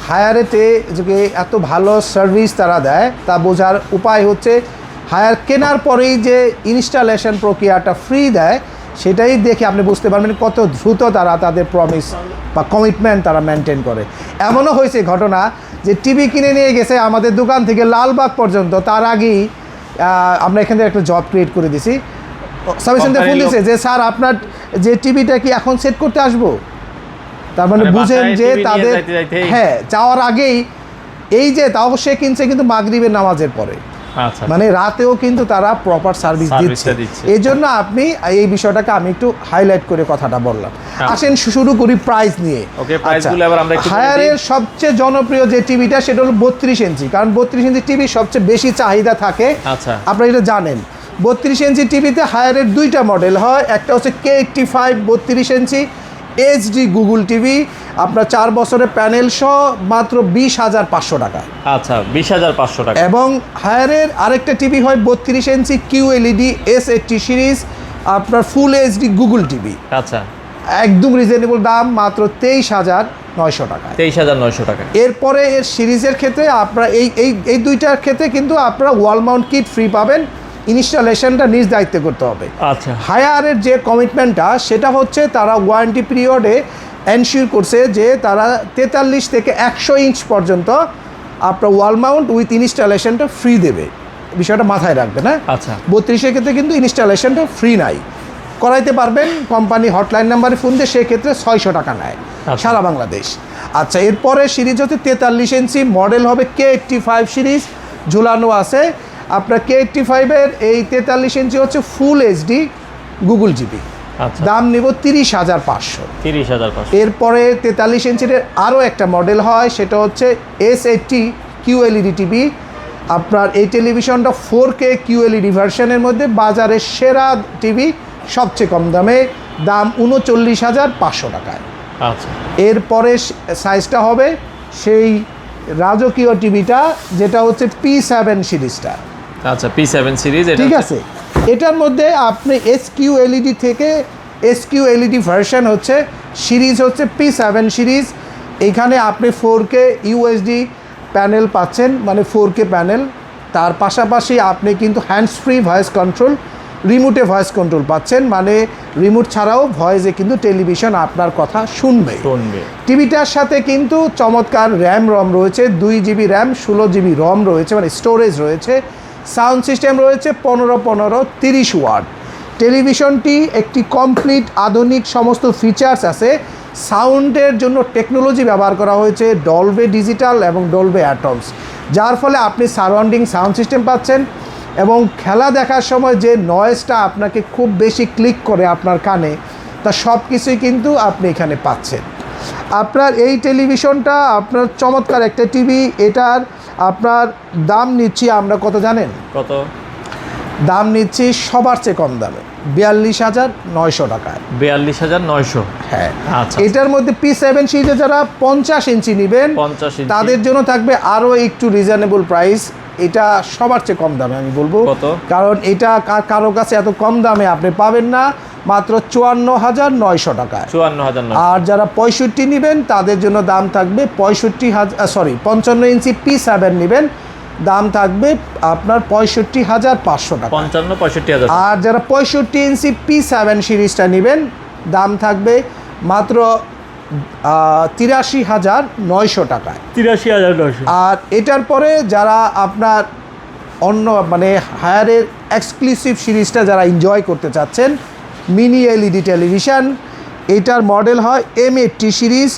হায়ারেতে যে এত ভালো সার্ভিস তারা দেয় তা বোঝার উপায় হচ্ছে হায়ার কেনার পরেই যে ইনস্টলেশন প্রক্রিয়াটা ফ্রি দেয় সেটাই দেখে আপনি বুঝতে পারবেন কত দ্রুত তারা তাদের প্রমিস বা কমিটমেন্ট তারা মেনটেন করে। এমনও হয়েছে ঘটনা যে টিভি কিনে নিয়ে গেছে আমাদের দোকান থেকে লালবাগ পর্যন্ত, তার আগেই আমরা এখান থেকে একটা জব ক্রিয়েট করে দিছি। সার্ভিসেন্টার ফোন দিয়েছে যে স্যার আপনার যে টিভিটা কি এখন সেট করতে আসবো? তার মানে বুঝেন যে তাদের হ্যাঁ যাওয়ার আগেই এই যে তাও সে কিনছে কিন্তু মাগরিবের নামাজের পরে, মানে রাতেও কিন্তু তারা প্রপার সার্ভিস দিচ্ছে। এই জন্য আপনি এই বিষয়টাকে আমি একটু হাইলাইট করে কথাটা বললাম। আসেন শুরু করি প্রাইস নিয়ে। হায়ারের সবচেয়ে জনপ্রিয় যে টিভিটা সেটা হলো 32 ইঞ্চি, কারণ 32 ইঞ্চি টিভি সবচেয়ে বেশি চাহিদা থাকে, আপনারা এটা জানেন। 32 ইঞ্চি টিভিতে হায়ারের দুইটা মডেল হয়, একটা হচ্ছে K85 32 ইঞ্চি এইচডি গুগল টিভি, আপনার 4 বছরের প্যানেল সহ মাত্র 20,500 টাকা। আচ্ছা, 20,500 টাকা। এবং হায়ারের আরেকটা টিভি হয় 32 ইঞ্চি QLED S80 সিরিজ, আপনার ফুল এইচডি গুগল টিভি। আচ্ছা, একদম রিজনেবল দাম, মাত্র 23,900 টাকা। 23,900 টাকা। এরপরে এর সিরিজের ক্ষেত্রে আপনারা এই দুইটার ক্ষেত্রে কিন্তু আপনারা ওয়াল মাউন্ট কিট ফ্রি পাবেন, ইনস্টলেশনটা নিজ দায়িত্বে করতে হবে। আচ্ছা, হায়ারের যে কমিটমেন্টটা সেটা হচ্ছে তারা ওয়ারেন্টি পিরিয়ডে এনশিওর করছে যে তারা 43 থেকে 100 ইঞ্চ পর্যন্ত আপনার ওয়াল মাউন্ট উইথ ইনস্টলেশনটা ফ্রি দেবে, বিষয়টা মাথায় রাখবেন। হ্যাঁ, আচ্ছা। 32-এর ক্ষেত্রে কিন্তু ইনস্টলেশনটা ফ্রি নাই, করাইতে পারবেন কোম্পানি হটলাইন নাম্বারে ফোন দিয়ে, সেক্ষেত্রে 600 টাকা নেয় সারা বাংলাদেশ। আচ্ছা, এরপরে সিরিজ হচ্ছে 43 ইঞ্চি, মডেল হবে K85 সিরিজ, ঝুলানো আছে আপনার K85-এর এই 43 ইঞ্চি হচ্ছে ফুল এইচডি গুগল জিবি। দাম নিব 30,500। এরপরে 43 ইঞ্চির আরও একটা মডেল হয়, সেটা হচ্ছে S80 QLED টিভি। আপনার এই টেলিভিশনটা 4K QLED ভার্সনের মধ্যে বাজারের সেরা টিভি, সবচেয়ে কম দামে, দাম 39,500 টাকায়। আচ্ছা, এরপরে সাইজটা হবে সেই রাজকীয় টিভিটা, যেটা হচ্ছে P7 সিরিজটা। আচ্ছা, P7 সিরিজ, ঠিক আছে। এটার মধ্যে আপনি SQLED থেকে SQLED ভার্সন হচ্ছে সিরিজ হচ্ছে P7 সিরিজ। এখানে আপনি 4K UHD প্যানেল পাচ্ছেন, মানে 4K প্যানেল। তার পাশাপাশি আপনি কিন্তু হ্যান্ডস ফ্রি ভয়েস কন্ট্রোল, রিমোটে ভয়েস কন্ট্রোল পাচ্ছেন, মানে রিমোট ছাড়াও ভয়েসে কিন্তু টেলিভিশন আপনার কথা শুনবে। টিভিটার সাথে কিন্তু চমৎকার র্যাম রম রয়েছে, 2 GB র্যাম, 16 GB রম রয়েছে, মানে স্টোরেজ রয়েছে। সাউন্ড সিস্টেম রয়েছে 15 30 ওয়াট। টেলিভিশনটি একটি কমপ্লিট আধুনিক সমস্ত ফিচার্স আছে। সাউন্ডের জন্য টেকনোলজি ব্যবহার করা হয়েছে ডলবে ডিজিটাল এবং ডলবে অ্যাটমস, যার ফলে আপনি সারাউন্ডিং সাউন্ড সিস্টেম পাচ্ছেন, এবং খেলা দেখার সময় যে নয়েজটা আপনাকে খুব বেশি ক্লিক করে আপনার কানে, তা সব কিছুই কিন্তু আপনি এখানে পাচ্ছেন। আপনার এই টেলিভিশনটা আপনার চমৎকার একটা টিভি। এটার আপনার দাম নিচ্ছি আমরা কত জানেন? কত দাম নিচ্ছি? সবার চেয়ে কম দামে 42,900 টাকায়। 42,900? হ্যাঁ। আচ্ছা, এটার মধ্যে P7 সিরিজে যারা 50 ইঞ্চি নেবেন, তাদের জন্য থাকবে আরও একটু রিজনেবল প্রাইস। এটা সবার চেয়ে কম দামে আমি বলবো, কারণ এটা কারো কাছে এত কম দামে আপনি পাবেন না, মাত্র 54,900 টাকায়। 54,900। আর যারা 65 নেবেন তাদের জন্য দাম থাকবে 55 ইঞ্চি P7 নেবেন, দাম থাকবে আপনার 65,500 টাকা। 65,000। আর যারা 65 ইঞ্চি P7 সিরিজটা নেবেন, দাম থাকবে মাত্র 83,900 টাকায়। 83,900। আর এটার পরে যারা আপনার অন্য মানে হায়ারের এক্সক্লুসিভ সিরিজটা যারা এনজয় করতে চাচ্ছেন, মিনি LED টেলিভিশন, এটার মডেল হয় M80 সিরিজ।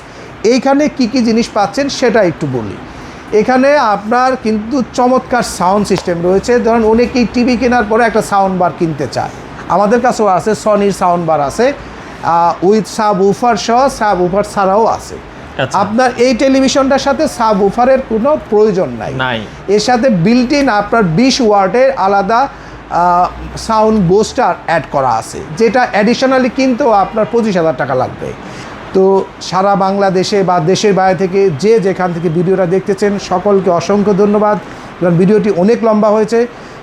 এইখানে কি কি জিনিস পাচ্ছেন সেটা একটু বলি। এখানে আপনার কিন্তু চমৎকার সাউন্ড সিস্টেম রয়েছে। ধরুন অনেকেই টিভি কেনার পরে একটা সাউন্ড বার কিনতে চায়, আমাদের কাছেও আছে, সনির সাউন্ড বার আছে, উইথ সাব উফার সহ, সাব উফার ছাড়াও আছে। আপনার এই টেলিভিশনটার সাথে সাব উফারের কোনো প্রয়োজন নাই, এর সাথে বিল্ট ইন আপনার 20 ওয়াটের আলাদা সাউন্ড বুস্টার অ্যাড করা আছে, যেটা অ্যাডিশনালি কিনতেও আপনার 25,000 টাকা লাগবে। তো সারা বাংলাদেশে বা দেশের বাইরে থেকে যে যেখান থেকে ভিডিওটা দেখতেছেন সকলকে অসংখ্য ধন্যবাদ। কারণ ভিডিওটি অনেক লম্বা হয়েছে,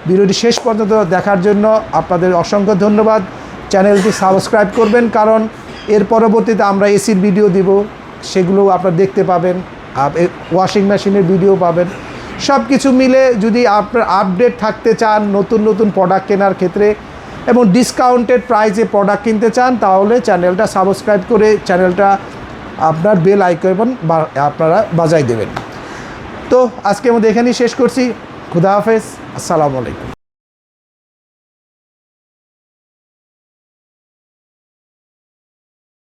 ভিডিওটি শেষ পর্যন্ত দেখার জন্য আপনাদের অসংখ্য ধন্যবাদ। চ্যানেলটি সাবস্ক্রাইব করবেন, কারণ এর পরবর্তীতে আমরা এসির ভিডিও দিব, সেগুলো আপনারা দেখতে পাবেন। ওয়াশিং মেশিনের ভিডিও পাবেন। সব কিছু মিলে যদি আপনার আপডেট থাকতে চান নতুন নতুন প্রোডাক্ট কেনার ক্ষেত্রে এবং ডিসকাউন্টেড প্রাইসে প্রোডাক্ট কিনতে চান, তাহলে চ্যানেলটা সাবস্ক্রাইব করে চ্যানেলটা আপনার বেল আইকন আপনারা বাজাই দেবেন। তো আজকে আমাদের এখানেই শেষ করছি। খুদা হাফেজ, আসসালামু আলাইকুম।